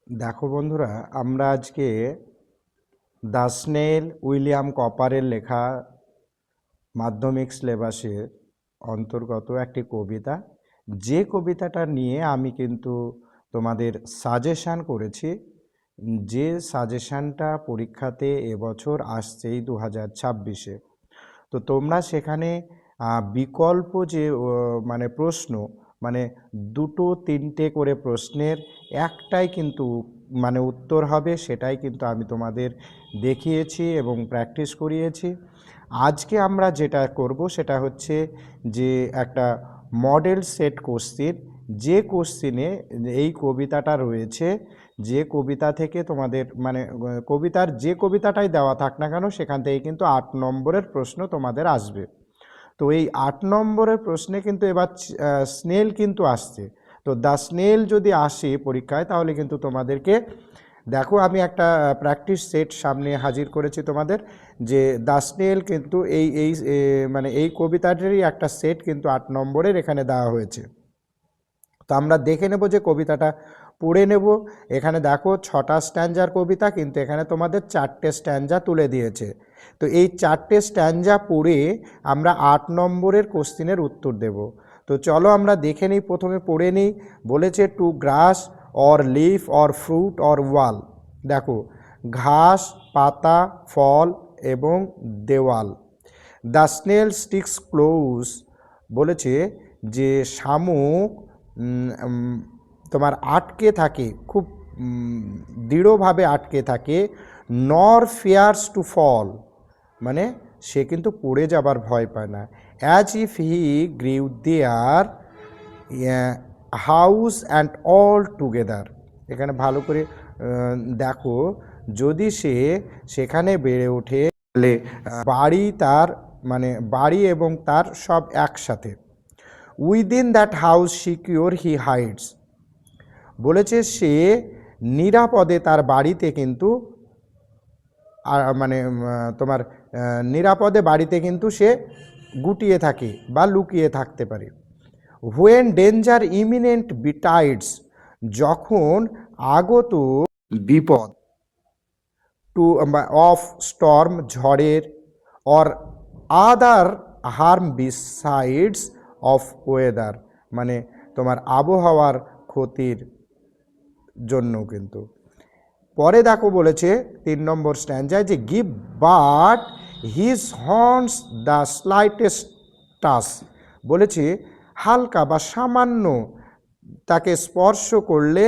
দেখো বন্ধুরা, আমরা আজকে দ্য স্নেল উইলিয়াম কপারের লেখা মাধ্যমিক সিলেবাসের অন্তর্গত একটি কবিতা, যে কবিতাটা নিয়ে আমি কিন্তু তোমাদের সাজেশান করেছি। যে সাজেশানটা পরীক্ষাতে এবছর আসছেই 2026-এ। তো তোমরা সেখানে বিকল্প যে মানে প্রশ্ন, মানে দুটো তিনটে করে প্রশ্নের একটাই কিন্তু মানে উত্তর হবে, সেটাই কিন্তু আমি তোমাদের দেখিয়েছি এবং প্র্যাকটিস করিয়েছি। আজকে আমরা যেটা করব সেটা হচ্ছে যে একটা মডেল সেট কোশ্চিন, যে কোশ্চিনে এই কবিতাটা রয়েছে, যে কবিতা থেকে তোমাদের মানে কবিতার যে কবিতাটাই দেওয়া থাক না কেন সেখান থেকে কিন্তু 8 নম্বরের প্রশ্ন তোমাদের আসবে। তো এই 8 নম্বরের প্রশ্নে কিন্তু এবার স্নেল কিন্তু আসছে। তো দ্য স্নেল যদি আসে পরীক্ষায় তাহলে কিন্তু তোমাদেরকে দেখো, আমি একটা প্র্যাকটিস সেট সামনে হাজির করেছি তোমাদের, যে দ্য স্নেল কিন্তু এই মানে এই কবিতাটারই একটা সেট কিন্তু 8 নম্বরের এখানে দেওয়া হয়েছে। তো আমরা দেখে নেব যে কবিতাটা পড়ে নেব। এখানে দেখো 6টা স্ট্যাঞ্জার কবিতা, কিন্তু এখানে তোমাদের 4টে স্ট্যাঞ্জা তুলে দিয়েছে। তো এই 4টে স্ট্যাঞ্জা পড়ে আমরা 8 নম্বরের কোশ্চিনের উত্তর দেব। তো চলো আমরা দেখে নিই, প্রথমে পড়ে নিই। বলেছে two glass or leaf or fruit or ওয়াল। দেখো, ঘাস, পাতা, ফল এবং দেওয়াল। দ্য স্নেল স্টিক্স ক্লোজ, বলেছে যে শামুক তোমার আটকে থাকে, খুব দৃঢ়ভাবে আটকে থাকে। নর ফিয়ার্স টু ফল, মানে সে কিন্তু পড়ে যাবার ভয় পায় না। As if he গ্রিউ their house and all together. এখানে ভালো করে দেখো, যদি সে সেখানে বেড়ে ওঠে তাহলে বাড়ি তার, মানে বাড়ি এবং তার সব একসাথে। Within that house secure he hides, বলেছে সে নিরাপদে তার বাড়িতে কিন্তু মানে তোমার নিরাপদে বাড়িতে কিন্তু সে গুটিয়ে থাকে বা লুকিয়ে থাকতে পারে। হোয়েন ডেঞ্জার ইমিনেন্ট বিটাইডস, যখন আগত বিপদ, টু অফ স্টর্ম, ঝড়ের, or other harm besides of weather, মানে তোমার আবহাওয়ার ক্ষতির জন্য কিন্তু। পরে দেখো বলেছে 3 নম্বর স্ট্যাঞ্জায় যে give but his horns the slightest touch, বলেছে হালকা বা সামান্য তাকে স্পর্শ করলে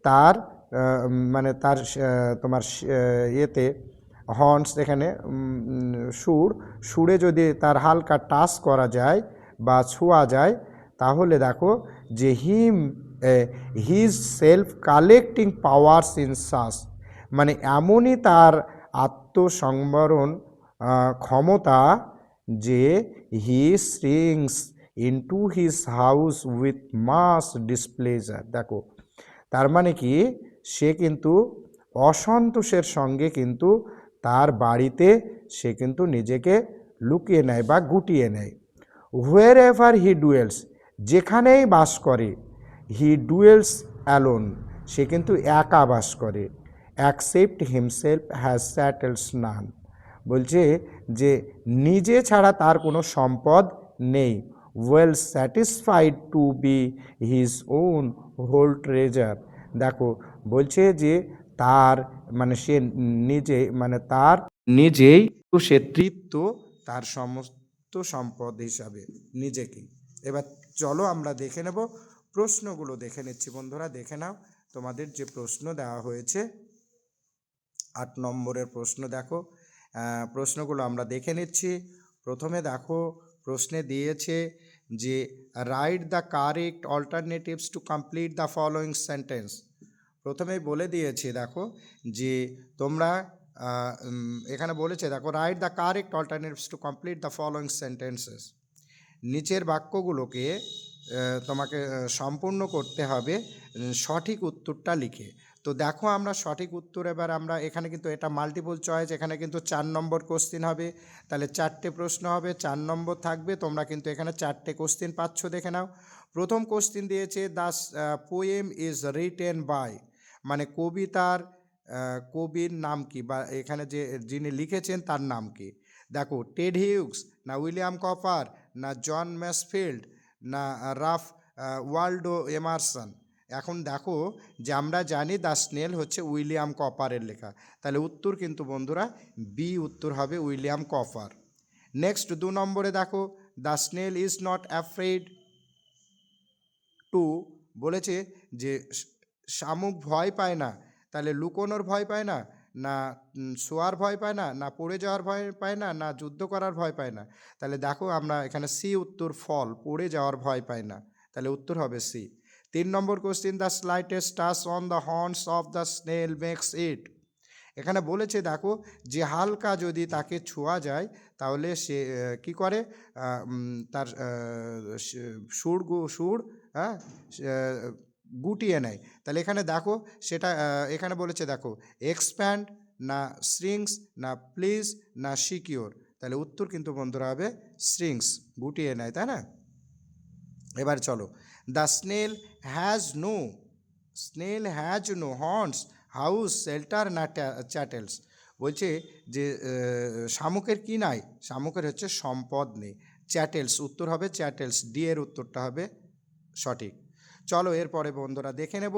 তার মানে তার তোমার ইয়েতে হর্নস, এখানে সুরে যদি তার হালকা টাচ করা যায় বা ছোঁয়া যায়, তাহলে দেখো যে his self collecting powers in such, মানে এমনই তার আত্মসংবরণ ক্ষমতা যে he shrinks into his house with much displeasure. দেখো, তার মানে কি, সে কিন্তু অসন্তোষের সঙ্গে কিন্তু তার বাড়িতে সে কিন্তু নিজেকে লুকিয়ে নেয় বা গুটিয়ে নেয়। হোয়ার এভার হি ডুয়েলস, যেখানেই বাস করে, হি ডুয়েলস অ্যালোন, সে কিন্তু একা বাস করে। Except himself has chattels none, বলছে যে নিজে ছাড়া তার কোনো সম্পদ নেই। Well satisfied to be his own whole treasure. দেখো, বলছে যে তার মানে সে নিজে, মানে তার নিজেই সে তৃপ্ত তার সমস্ত সম্পদ হিসাবে নিজেকে। এবার চলো আমরা দেখে নেব, প্রশ্নগুলো দেখে নিচ্ছি বন্ধুরা, দেখে নাও তোমাদের যে প্রশ্ন দেওয়া হয়েছে 8 নম্বরের প্রশ্ন। দেখো, প্রশ্নগুলো আমরা দেখে নিচ্ছি। প্রথমে দেখো, প্রশ্নে দিয়েছে যে write the correct alternatives to complete the following sentence. প্রথমেই বলে দিয়েছে দেখো যে তোমরা এখানে বলেছে দেখো write the correct alternatives to complete the following sentences. নিচের বাক্যগুলোকে তোমাকে সম্পূর্ণ করতে হবে সঠিক উত্তরটা লিখে। তো দেখো, আমরা সঠিক উত্তর এবার আমরা এখানে কিন্তু এটা মাল্টিপল চয়েস, এখানে কিন্তু 4 নম্বর কোশ্চিন হবে, তাহলে 4টে প্রশ্ন হবে, 4 নম্বর থাকবে। তোমরা কিন্তু এখানে 4টে কোশ্চিন পাচ্ছ, দেখে নাও। প্রথম কোশ্চিন দিয়েছে the poem is written by, মানে কবিতার কবির নাম কি, বা এখানে যে যিনি লিখেছেন তার নাম কি। দেখো টেড হিউগস, না উইলিয়াম কপার, না জন ম্যাসফিল্ড, না রাফ ওয়াল্ডো এমারসন। এখন দেখো যে আমরা জানি দ্য স্নেল হচ্ছে উইলিয়াম কপারের লেখা, তাহলে উত্তর কিন্তু বন্ধুরা বি উত্তর হবে উইলিয়াম কপার। নেক্সট 2 নম্বরে দেখো the snail is not afraid to, বলেছে যে শামুক ভয় পায় না, তাহলে লুকোনোর ভয় পায় না, না শোয়ার ভয় পায় না, না পড়ে যাওয়ার ভয় পায় না, না যুদ্ধ করার ভয় পায় না। তাহলে দেখো আমরা এখানে সি উত্তর ফল, পড়ে যাওয়ার ভয় পায় না, তাহলে উত্তর হবে সি। 3 নম্বর question the slightest touch on the horns of the snail makes it. এখানে বলেছে দেখো যে হালকা যদি তাকে ছোঁয়া যায় তাহলে সে কি করে, তার সুর হ্যাঁ গুটিয়ে নেয়। তাহলে এখানে দেখো সেটা এখানে বলেছে দেখো এক্সপ্যান্ড, না শ্রিংস, না প্লিজ, না সিকিওর। তাহলে উত্তর কিন্তু বন্ধুরা হবে শ্রিংস, গুটিয়ে নেয়, তাই না। এবার চলো the snail has no horns house shelter nor chattels. বলছে যে শামুকের কি নাই, শামুকের হচ্ছে সম্পদ নেই, চ্যাটেলস, উত্তর হবে চ্যাটেলস, ডি এর উত্তরটা হবে সঠিক। চলো এরপরে বন্ধুরা দেখে নেব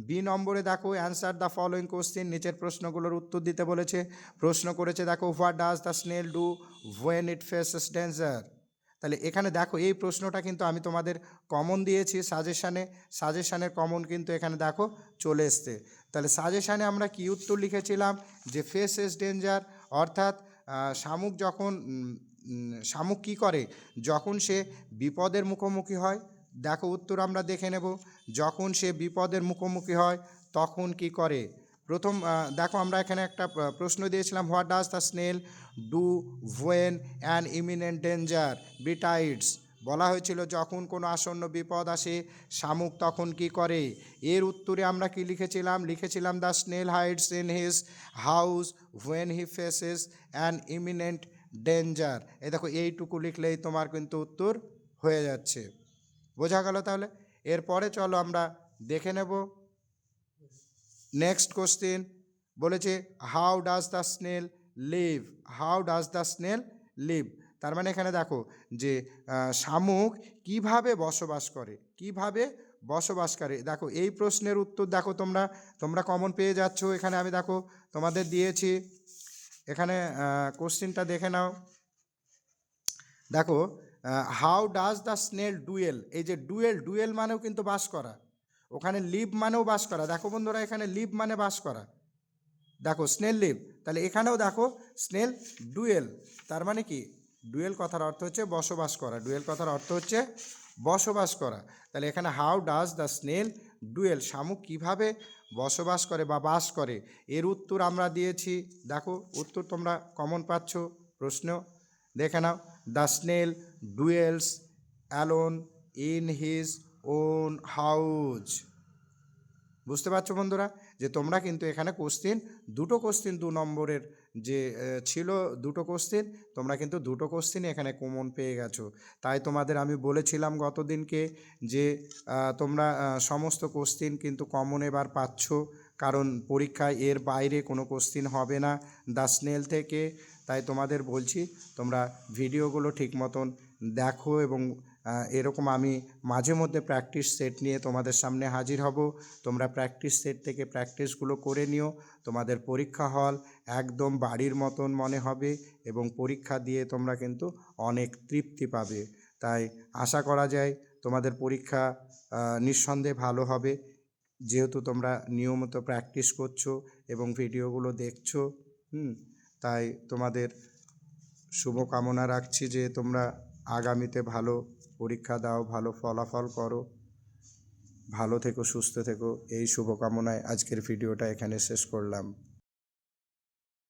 বি নম্বরে। দেখো অ্যান্সার দ্য ফলোয়িং কোশ্চেন, নিচের প্রশ্নগুলোর উত্তর দিতে বলেছে। প্রশ্ন করেছে দেখো what does the snail do when it faces danger. তাহলে এখানে দেখো এই প্রশ্নটা কিন্তু আমি তোমাদের কমন দিয়েছি সাজেশানের কমন কিন্তু এখানে দেখো চলে এসছে। তাহলে সাজেশানে আমরা কি উত্তর লিখেছিলাম যে ফেসেস ডেঞ্জার, অর্থাৎ শামুক কী করে যখন সে বিপদের মুখোমুখি হয়। দেখো উত্তর আমরা দেখে নেব, যখন সে বিপদের মুখোমুখি হয় তখন কি করে। প্রথম দেখো আমরা এখানে একটা প্রশ্ন দিয়েছিলাম what does the snail do when an imminent danger betides. বলা হয়েছিল যখন কোনো আসন্ন বিপদ আসে শামুক তখন কি করে। এর উত্তরে আমরা কি লিখেছিলাম the snail hides in his house when he faces an imminent danger. এই দেখো এইটুকু লিখলেই তোমার কিন্তু উত্তর হয়ে যাচ্ছে, বোঝা গেল। তাহলে এরপরে চলো আমরা দেখে নেব নেক্সট কোশ্চেন। বলেছে how does the snail leave. তার মানে এখানে দেখো যে শামুক কিভাবে বসবাস করে। দেখো এই প্রশ্নের উত্তর দেখো তোমরা কমন পেয়ে যাচ্ছ। এখানে আমি দেখো তোমাদের দিয়েছি, এখানে কোশ্চেনটা দেখে নাও। দেখো how does the snail dual, এই যে ডুয়েল মানেও কিন্তু বাস করা, ওখানে লিভ মানেও বাস করা। দেখো বন্ধুরা এখানে লিভ মানে বাস করা, দেখো স্নেল লিভ, তাহলে এখানেও দেখো স্নেল ডুয়েল, তার মানে কি ডুয়েল কথার অর্থ হচ্ছে বসবাস করা। তাহলে এখানে how does the snail dual, শামুক কীভাবে বসবাস করে বা বাস করে, এর উত্তর আমরা দিয়েছি। দেখো উত্তর তোমরা কমন পাচ্ছ, প্রশ্ন দেখে নাও। The snail dwells alone in his own house. বুঝতে পারছো বন্ধুরা যে তোমরা কিন্তু এখানে দুটো কোশ্চেন 2 নম্বরের যে ছিল দুটো কোশ্চেন, তোমরা কিন্তু দুটো কোশ্চেনই এখানে কমন পেয়ে গেছো। তাই তোমাদের আমি বলেছিলাম গতদিনকে যে তোমরা সমস্ত কোশ্চেন কিন্তু কমন এবার পাচ্ছ, কারণ পরীক্ষায় এর বাইরে কোনো কোশ্চেন হবে না দ্য স্নেল থেকে। তাই তোমাদের বলছি তোমরা ভিডিওগুলো ঠিক মতন দেখো, এবং এরকম আমি মাঝে মধ্যে প্র্যাকটিস সেট নিয়ে তোমাদের সামনে হাজির হব। তোমরা প্র্যাকটিস সেট থেকে প্র্যাকটিসগুলো করে নিও, তোমাদের পরীক্ষা হল একদম বাড়ির মতন মনে হবে এবং পরীক্ষা দিয়ে তোমরা কিন্তু অনেক তৃপ্তি পাবে। তাই আশা করা যায় তোমাদের পরীক্ষা নিঃসন্দেহে ভালো হবে, যেহেতু তোমরা নিয়মিত প্র্যাকটিস করছো এবং ভিডিওগুলো দেখছো। তাই তোমাদের শুভকামনা রাখছি যে তোমরা আগামীতে ভালো পরীক্ষা দাও, ভালো ফলাফল করো, ভালো থেকো, সুস্থ থেকো, এই শুভকামনায় আজকের ভিডিওটা এখানে শেষ করলাম।